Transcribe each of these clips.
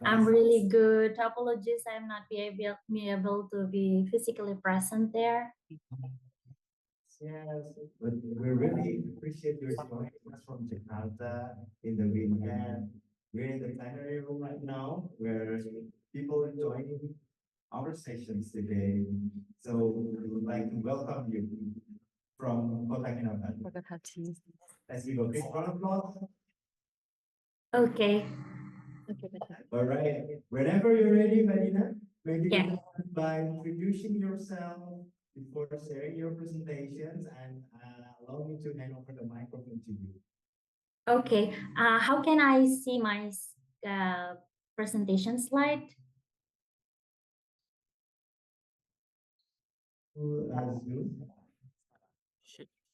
I'm really good. Apologies, I'm not be able to be physically present there. Yes, but we really appreciate your joining us from Jakarta in the weekend. We're in the plenary room right now where people are joining our sessions today. So we would like to welcome you from Kota Kinabalu. Let's give a big round of applause. Okay. All right. Whenever you're ready, Marina, maybe you Yeah. can start by introducing yourself before sharing your presentations and allow me to hand over the microphone to you. Okay. How can I see my presentation slide? Zoom.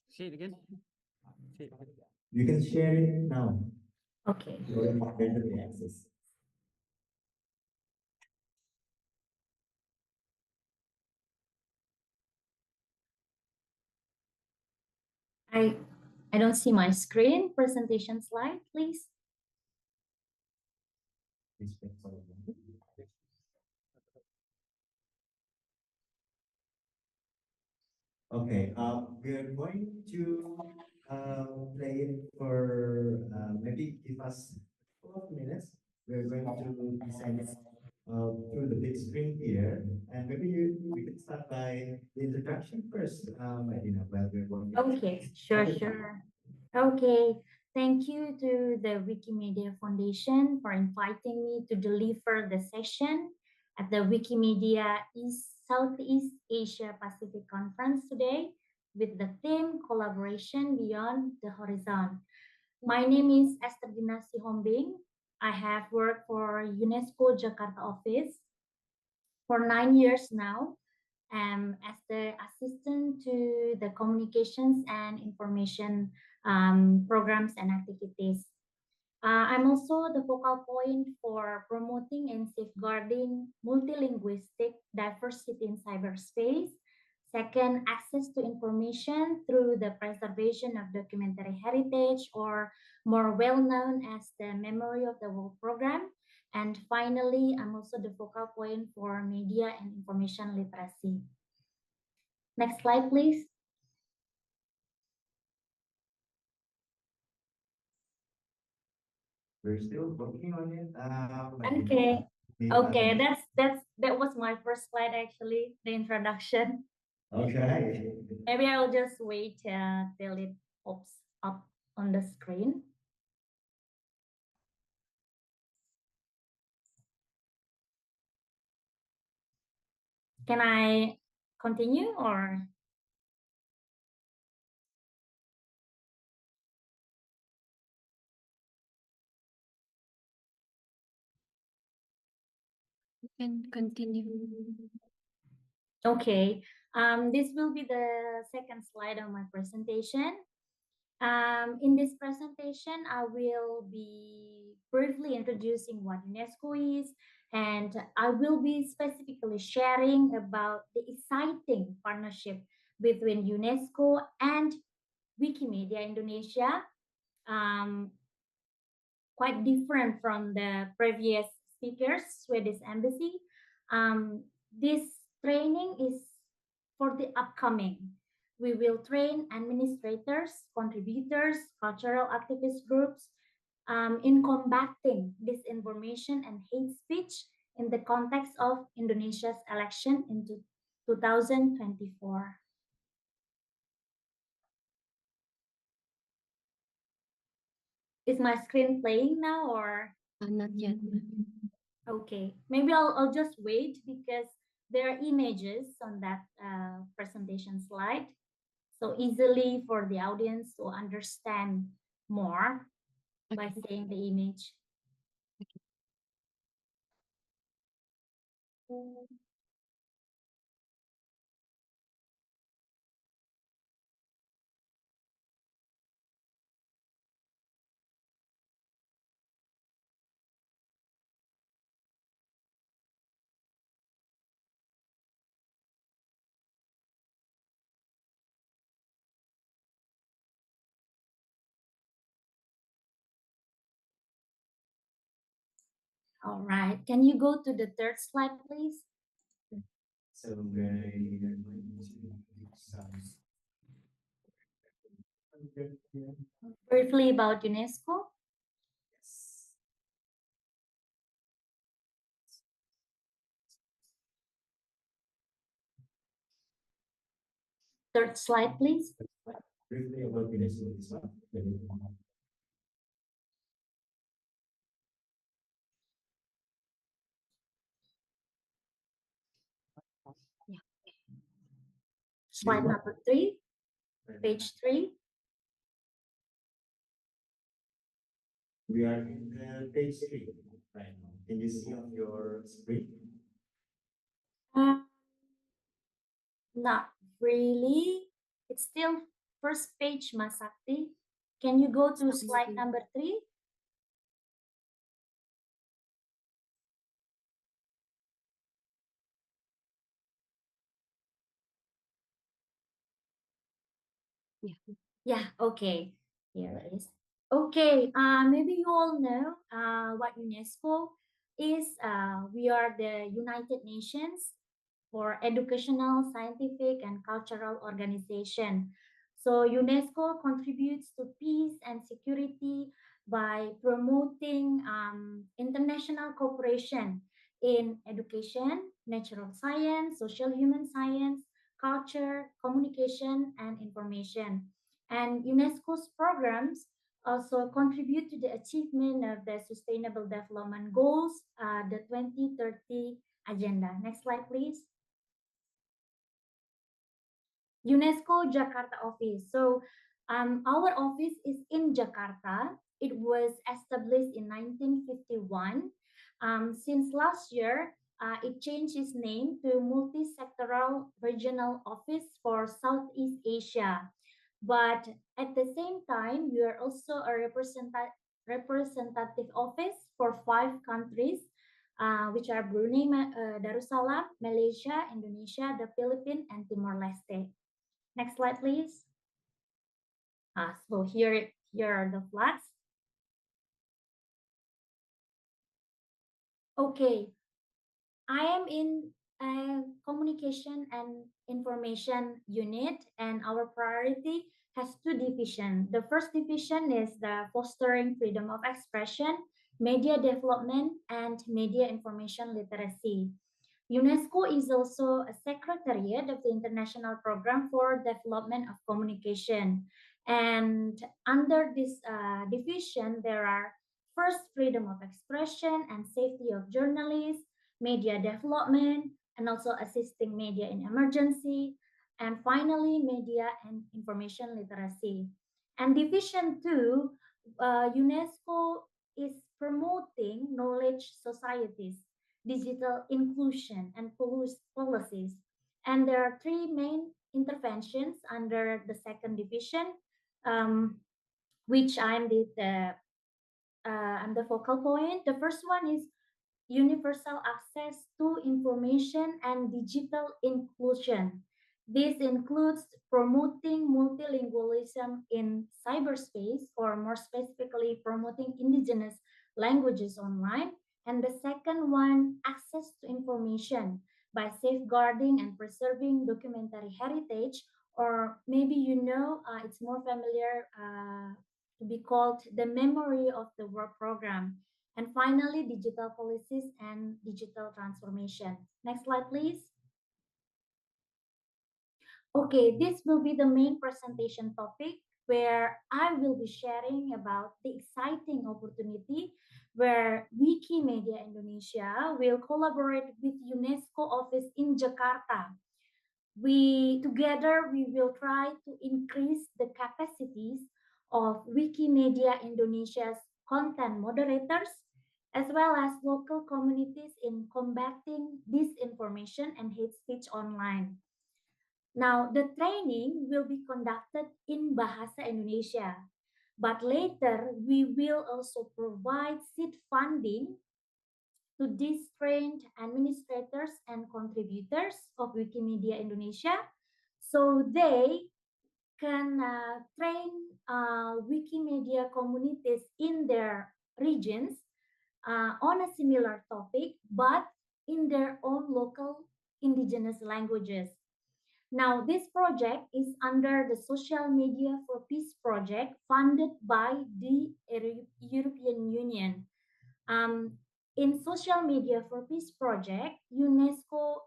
Say it again. You can share it now. Okay. You already granted the access. I don't see my screen. Presentation slide, please. Okay, we are going to play it for maybe give us a couple of minutes. We're going to present it through the big screen here, and maybe we could start by the introduction first, Medina, while we're going. Okay, sure. Okay, thank you to the Wikimedia Foundation for inviting me to deliver the session at the Wikimedia Southeast Asia Pacific Conference today with the theme Collaboration Beyond the Horizon. My name is Esther Dinasti Hombing. I have worked for UNESCO Jakarta office for 9 years now as the assistant to the communications and information programs and activities. I'm also the focal point for promoting and safeguarding multilinguistic diversity in cyberspace. Second, access to information through the preservation of documentary heritage, or more well known as the Memory of the World program. And finally, I'm also the focal point for media and information literacy. Next slide, please. We're still working on it. Okay. Okay, that was my first slide actually, the introduction. Okay. Maybe I'll just wait till it pops up on the screen. Can I continue or? You can continue. Okay, this will be the second slide of my presentation. In this presentation, I will be briefly introducing what UNESCO is, and I will be specifically sharing about the exciting partnership between UNESCO and Wikimedia Indonesia, quite different from the previous speakers, Swedish Embassy. This training is for the upcoming. We will train administrators, contributors, cultural activist groups in combating disinformation and hate speech in the context of Indonesia's election in 2024. Is my screen playing now or? Not yet. Okay, maybe I'll just wait because there are images on that presentation slide. So easily for the audience to understand more by seeing the image. All right. Can you go to the third slide, please? So we are going to do some Briefly about UNESCO. yes. Third slide, please. Briefly about UNESCO this one. Slide number 3, page 3. We are in the page 3 right now. Can you see on your screen? Uh, Not really. It's still first page, Masakti. Can you go to slide number 3? Yeah. Yeah, okay. Here it is. Okay, maybe you all know what UNESCO is. We are the United Nations for educational, scientific, and cultural organization. So UNESCO contributes to peace and security by promoting international cooperation in education, natural science, social human science, culture, communication, and information. And UNESCO's programs also contribute to the achievement of the Sustainable Development Goals, the 2030 agenda. Next slide, please. UNESCO Jakarta office. So our office is in Jakarta. It was established in 1951. Since last year, it changed its name to Multi-Sectoral Regional Office for Southeast Asia. But at the same time, we are also a representative office for 5 countries, which are Brunei, Darussalam, Malaysia, Indonesia, the Philippines, and Timor-Leste. Next slide, please. So here are the flags. Okay, I am in a communication and information unit, and our priority has 2 divisions. The first division is the fostering freedom of expression, media development, and media information literacy. UNESCO is also a secretariat of the International Program for Development of Communication. And under this division, there are first freedom of expression and safety of journalists, media development, and also assisting media in emergency, and finally, media and information literacy. And division 2, UNESCO is promoting knowledge societies, digital inclusion, and policies. And there are 3 main interventions under the second division, um, which I'm the focal point. The first one is universal access to information and digital inclusion. This includes promoting multilingualism in cyberspace, or more specifically, promoting indigenous languages online. And the second one, access to information by safeguarding and preserving documentary heritage, or maybe it's more familiar to be called the Memory of the World program. And finally, digital policies and digital transformation. Next slide, please. Okay, this will be the main presentation topic where I will be sharing about the exciting opportunity where Wikimedia Indonesia will collaborate with UNESCO office in Jakarta. We will try to increase the capacities of Wikimedia Indonesia's content moderators as well as local communities in combating disinformation and hate speech online. Now, the training will be conducted in Bahasa Indonesia, but later we will also provide seed funding to these trained administrators and contributors of Wikimedia Indonesia so they can train Wikimedia communities in their regions on a similar topic, but in their own local indigenous languages. Now, this project is under the Social Media for Peace project funded by the European Union. Um, in Social Media for Peace project, UNESCO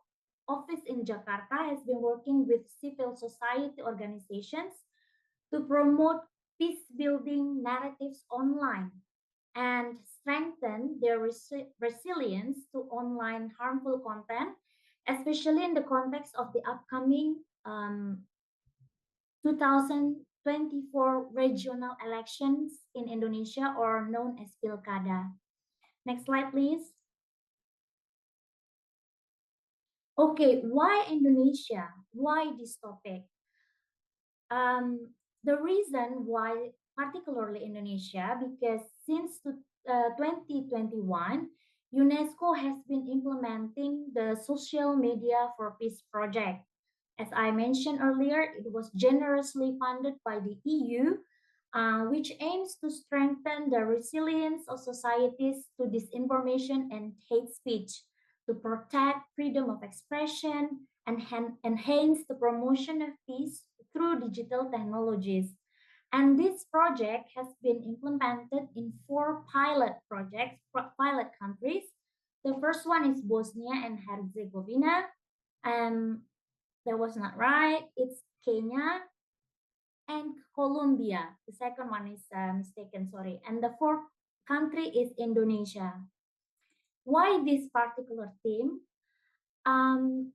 office in Jakarta has been working with civil society organizations to promote peace building narratives online and strengthen their resilience to online harmful content, especially in the context of the upcoming 2024 regional elections in Indonesia, or known as Pilkada. Next slide, please. Okay, why Indonesia? Why this topic? The reason why, particularly Indonesia, because since 2021, UNESCO has been implementing the Social Media for Peace project. As I mentioned earlier, it was generously funded by the EU, which aims to strengthen the resilience of societies to disinformation and hate speech, to protect freedom of expression, and enhance the promotion of peace through digital technologies. And this project has been implemented in 4 pilot countries. The first one is Bosnia and Herzegovina. And that was not right. It's Kenya and Colombia. The second one is mistaken, sorry. And the fourth country is Indonesia. Why this particular theme? Um,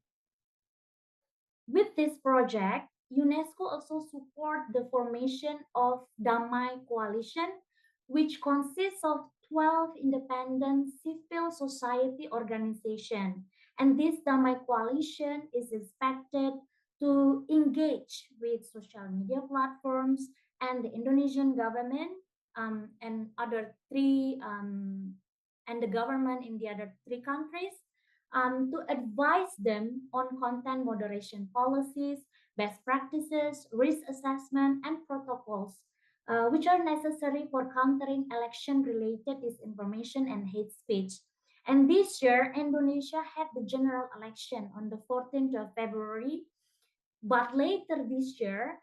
with this project, UNESCO also support the formation of Damai Coalition, which consists of 12 independent civil society organizations. And this Damai Coalition is expected to engage with social media platforms and the Indonesian government, and other three and the government in the other 3 countries, to advise them on content moderation policies, best practices, risk assessment, and protocols, which are necessary for countering election-related disinformation and hate speech. And this year, Indonesia had the general election on the 14th of February, but later this year,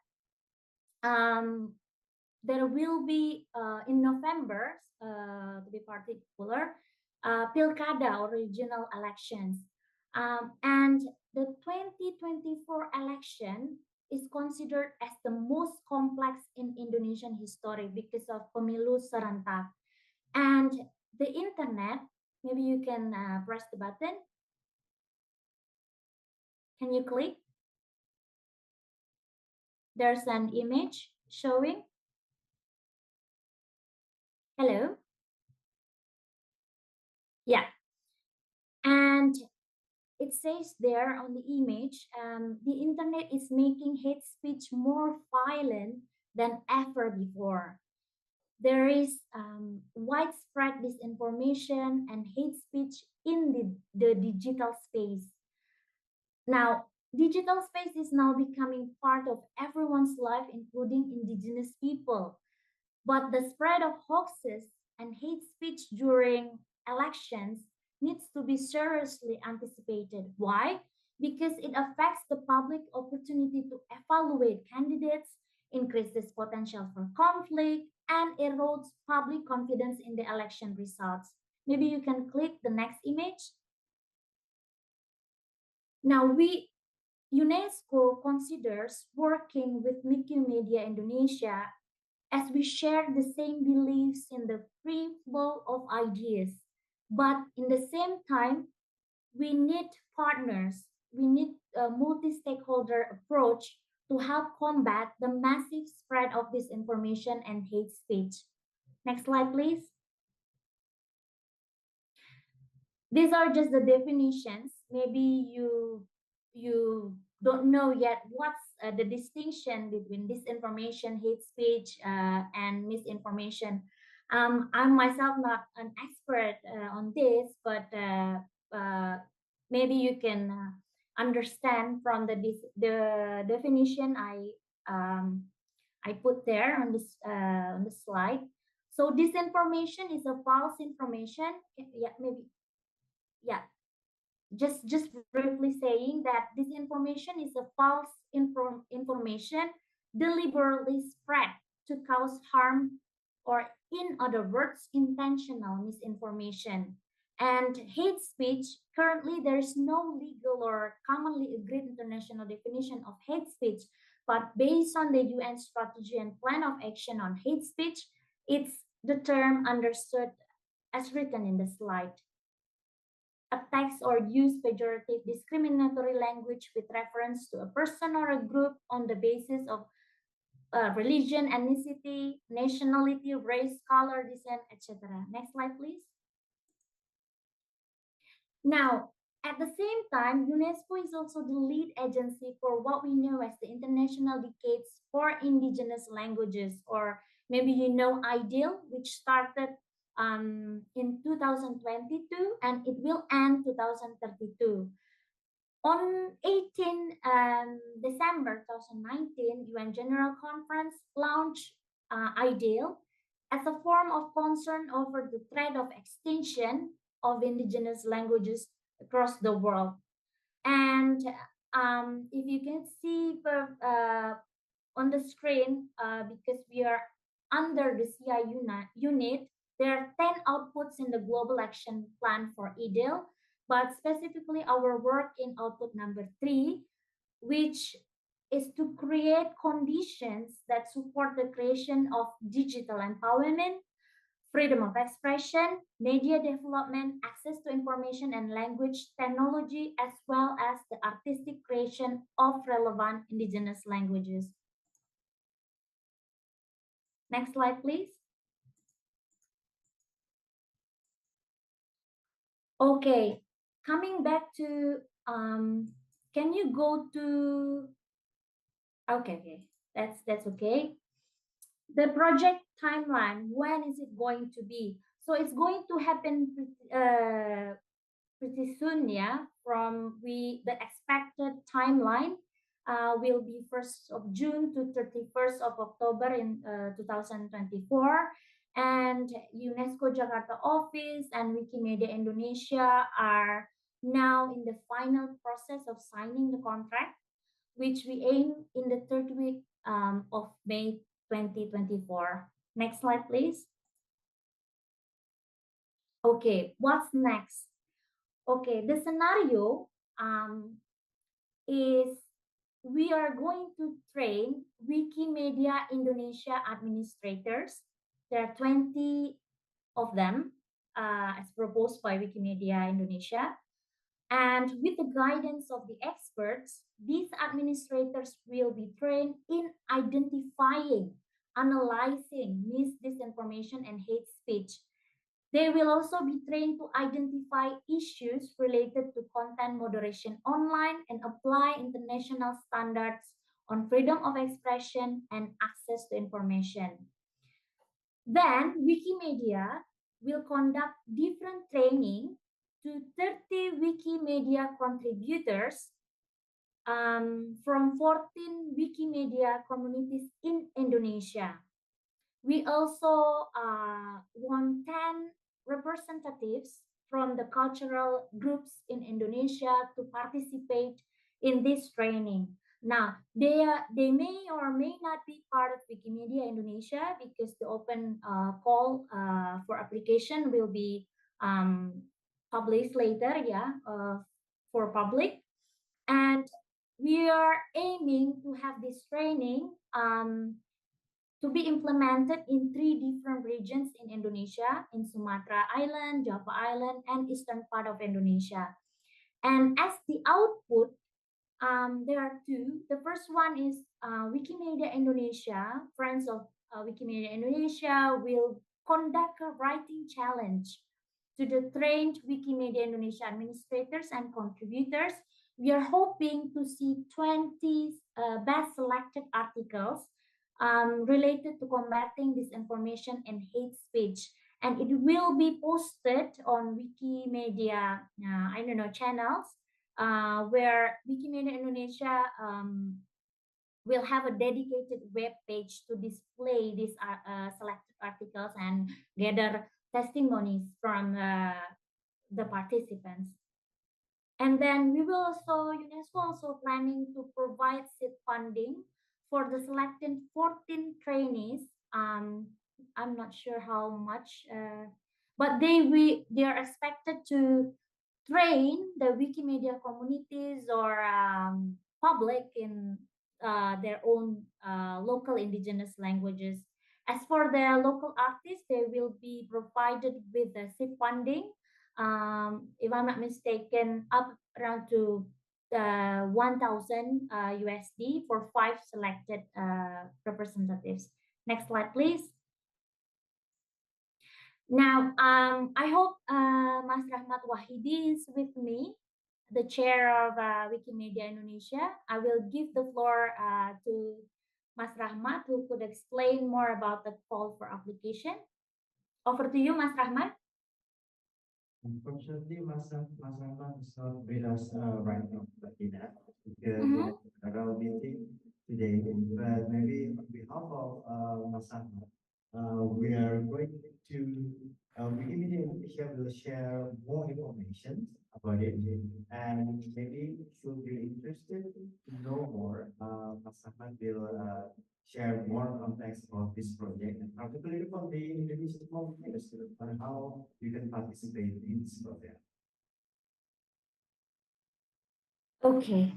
um, there will be in November, to be particular, Pilkada or regional elections. And the 2024 election is considered as the most complex in Indonesian history because of pemilu serentak. And the internet, maybe you can press the button. Can you click? There's an image showing. Hello? Yeah. And it says there on the image, the internet is making hate speech more violent than ever before. There is widespread disinformation and hate speech in the digital space. Now, digital space is now becoming part of everyone's life, including indigenous people. But the spread of hoaxes and hate speech during elections needs to be seriously anticipated. Why? Because it affects the public opportunity to evaluate candidates, increases potential for conflict, and erodes public confidence in the election results. Maybe you can click the next image. Now, UNESCO considers working with Wikimedia Indonesia as we share the same beliefs in the free flow of ideas. But in the same time, we need partners, we need a multi stakeholder approach to help combat the massive spread of disinformation and hate speech. Next slide, please. These are just the definitions. Maybe you don't know yet what's the distinction between disinformation, hate speech, and misinformation. I'm myself not an expert on this, but maybe you can understand from the definition I put there on this on the slide. So disinformation is a false information. Yeah, maybe. Yeah, just briefly saying that disinformation is a false information deliberately spread to cause harm, or in other words, intentional misinformation. And hate speech, currently there is no legal or commonly agreed international definition of hate speech, but based on the UN strategy and plan of action on hate speech, it's the term understood as written in the slide: attacks or use pejorative discriminatory language with reference to a person or a group on the basis of religion, ethnicity, nationality, race, color, descent, etc. Next slide, please. Now, at the same time, UNESCO is also the lead agency for what we know as the International Decades for Indigenous Languages, or maybe you know IDEAL, which started in 2022 and it will end 2032. On 18 December 2019, UN General Conference launched IDEAL as a form of concern over the threat of extinction of indigenous languages across the world. And if you can see on the screen, because we are under the CI unit, there are 10 outputs in the Global Action Plan for IDEAL, but specifically our work in output number 3, which is to create conditions that support the creation of digital empowerment, freedom of expression, media development, access to information and language technology, as well as the artistic creation of relevant indigenous languages. Next slide, please. Okay, coming back to, can you go to, okay, that's okay. The project timeline, when is it going to be? So it's going to happen pretty soon, yeah. From the expected timeline will be 1st of June to 31st of October in 2024. And UNESCO Jakarta office and Wikimedia Indonesia are now in the final process of signing the contract, which we aim in the third week of May 2024. Next slide, please. Okay, what's next? Okay, the scenario is we are going to train Wikimedia Indonesia administrators. There are 20 of them as proposed by Wikimedia Indonesia. And with the guidance of the experts, these administrators will be trained in identifying, analyzing misdisinformation and hate speech. They will also be trained to identify issues related to content moderation online and apply international standards on freedom of expression and access to information. Then Wikimedia will conduct different training to 30 Wikimedia contributors from 14 Wikimedia communities in Indonesia. We also want 10 representatives from the cultural groups in Indonesia to participate in this training. Now, they may or may not be part of Wikimedia Indonesia because the open call for application will be published later, yeah, for public. And we are aiming to have this training to be implemented in 3 different regions in Indonesia, in Sumatra Island, Java Island, and eastern part of Indonesia. And as the output, there are 2. The first one is Wikimedia Indonesia, Friends of Wikimedia Indonesia will conduct a writing challenge to the trained Wikimedia Indonesia administrators and contributors. We are hoping to see 20 best selected articles related to combating disinformation and hate speech. And it will be posted on Wikimedia, channels where Wikimedia Indonesia we'll have a dedicated web page to display these selected articles and gather testimonies from the participants. And then we will also, UNESCO also planning to provide seed funding for the selected 14 trainees. I'm not sure how much, but they are expected to train the Wikimedia communities or public in their own local indigenous languages. As for the local artists, they will be provided with the seed funding, if I'm not mistaken, up around to 1,000 USD for 5 selected representatives. Next slide, please. Now, I hope Mas Rahmat Wahidi is with me, the chair of Wikimedia Indonesia. I will give the floor to Mas Rahmat, who could explain more about the call for application. Over to you, Mas Rahmat. Unfortunately, Mas Rahman is not with us right now, Latina, because we have another meeting today. But maybe on behalf of Mas Rahman, we are going to Wikimedia Indonesia will share more information about it, and maybe if you'll be interested to know more, Mas Rahman will share more context about this project, and particularly for the Indonesian communities on how you can participate in this project. Okay.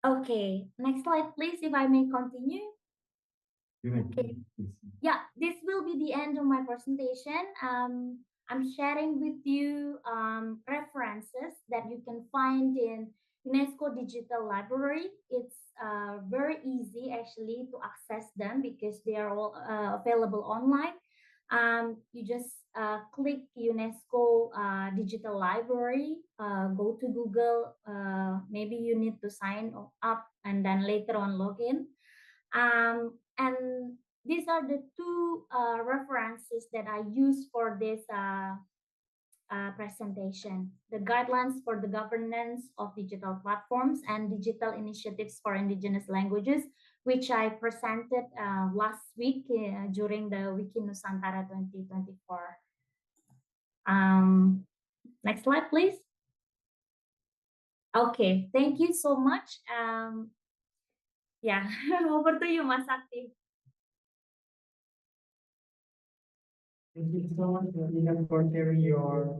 Okay. Next slide, please, if I may continue. You may Okay. please. Yeah, this will be the end of my presentation. I'm sharing with you references that you can find in UNESCO Digital Library. It's very easy actually to access them because they are all available online. You just click UNESCO Digital Library, go to Google. Maybe you need to sign up and then later on log in. And these are the two references that I use for this presentation: the guidelines for the governance of digital platforms and digital initiatives for indigenous languages, which I presented last week during the Wiki Nusantara 2024. Next slide, please. Okay, thank you so much. Yeah, over to you, Mas Sakti. Thank you so much, Latina, for sharing your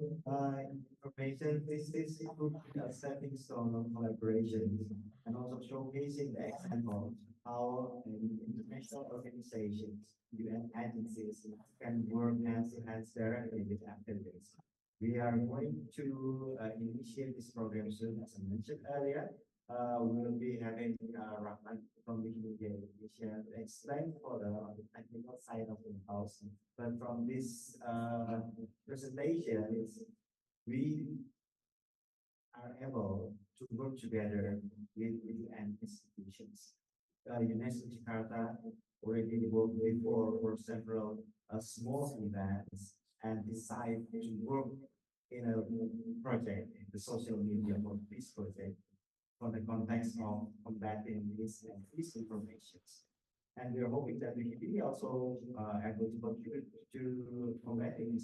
information. This is a stepping stone of collaboration and also showcasing the example how international organizations, UN agencies can work hand in hand directly with activists. We are going to initiate this program soon, as I mentioned earlier. We will be having Rahman from Wikimedia Indonesia to explain for the technical side of the house. But from this presentation, we are able to work together with UN institutions. UNESCO Jakarta already worked before for several small events and decided to work in a project, the social media for this project, for the context of combating misinformation. And we are hoping that we can be also able to contribute to combating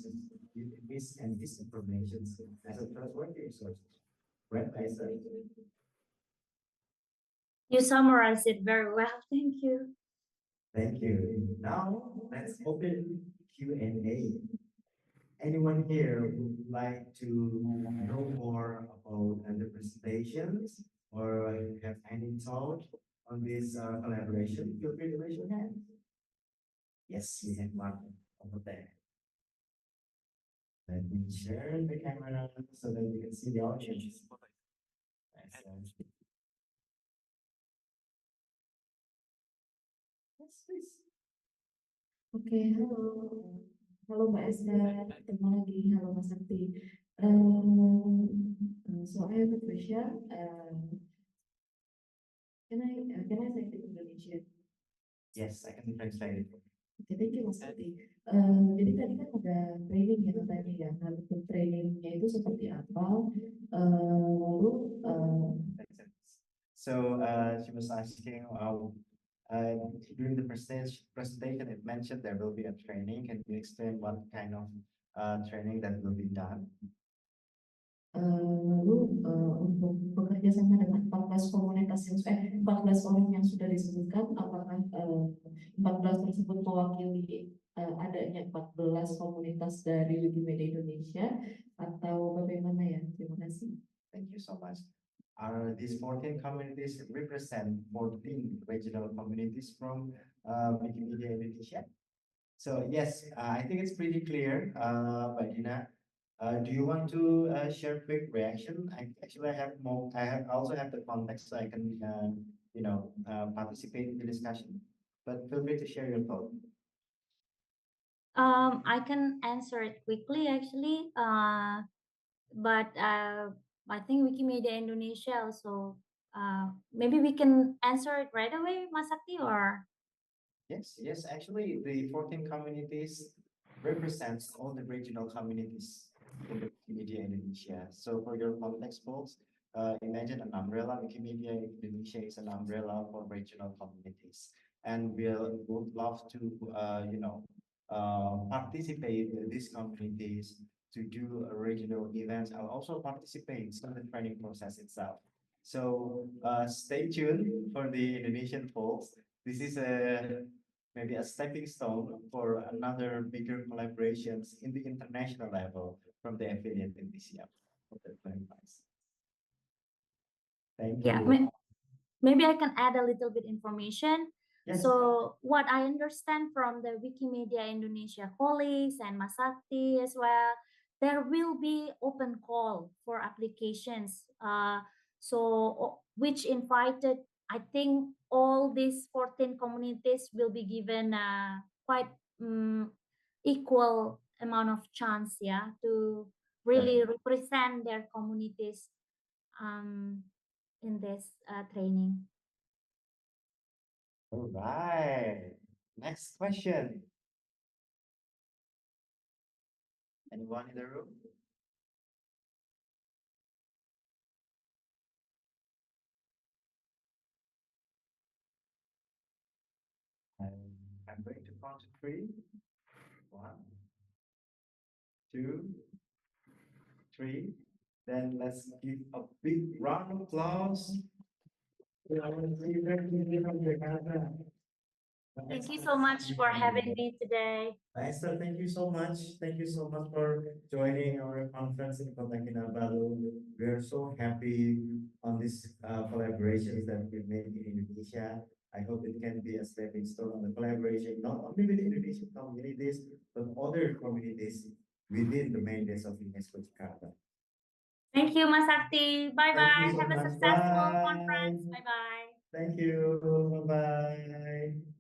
mis and disinformation as a trustworthy resource. Right, I say. You summarized it very well. Thank you. Thank you. Now let's open Q&A. Anyone here would like to know more about the presentations or have any thought on this collaboration? Feel free to raise your hand. Yes, we have one over there. Let me share the camera so that you can see the audience. Excellent. Yes, please. Oke, halo. Halo Mbak Esda, ketemu lagi. Halo Mas Sakti. So I have a question. Can I say it in Indonesian? Yes, I can translate it. Oke, thank you Mas Sakti. Jadi tadi kan ada training ya katanya ya. Nah, bentuk trainingnya itu seperti apa? Lalu So she was asking, during the presentation, it mentioned there will be a training. Can you explain what kind of training that will be done? Lalu untuk bekerja sama dengan 14 komunitas yang 14 orang yang sudah disebutkan, apakah 14 tersebut mewakili adanya 14 komunitas dari Wikimedia Indonesia atau bagaimana ya? Terima kasih. Thank you so much. Are these 14 communities represent 14 regional communities from Wikimedia Indonesia? So yes, I think it's pretty clear, Mbak Dina. Do you want to share quick reaction? I have more. I also have the context, so I can participate in the discussion. But feel free to share your thought. I can answer it quickly actually. But I think Wikimedia Indonesia also. Maybe we can answer it right away, Masakti, or Yes. Actually, the 14 communities represents all the regional communities in the Wikimedia Indonesia. So for your context, folks, imagine an umbrella. Wikimedia Indonesia is an umbrella for regional communities, and would love to participate in these communities to do regional events. I'll also participate in the training process itself. So stay tuned for the Indonesian folks. This is maybe a stepping stone for another bigger collaborations in the international level from the affiliate in this year. Hope that clarifies. Thank yeah. you. Maybe I can add a little bit information. Yes. So what I understand from the Wikimedia Indonesia colleagues and Masakti as well, there will be open call for applications. Which invited, I think all these 14 communities will be given quite equal amount of chance, yeah, to really represent their communities in this training. All right. Next question. Anyone in the room? I'm going to count to 3. 1, 2, 3. Then let's give a big round of applause to our speaker from Jakarta. Thank you so much for having me today. Esther, thank you so much. Thank you so much for joining our conference in Kota Kinabalu. We are so happy on this collaborations that we made in Indonesia. I hope it can be a stepping stone on the collaboration, not only with Indonesian communities, but other communities within the mandates of UNESCO Jakarta. Thank you, Masakti. Bye Thank bye. you so Have a much. successful Bye. conference. Bye bye. Thank you. Bye bye.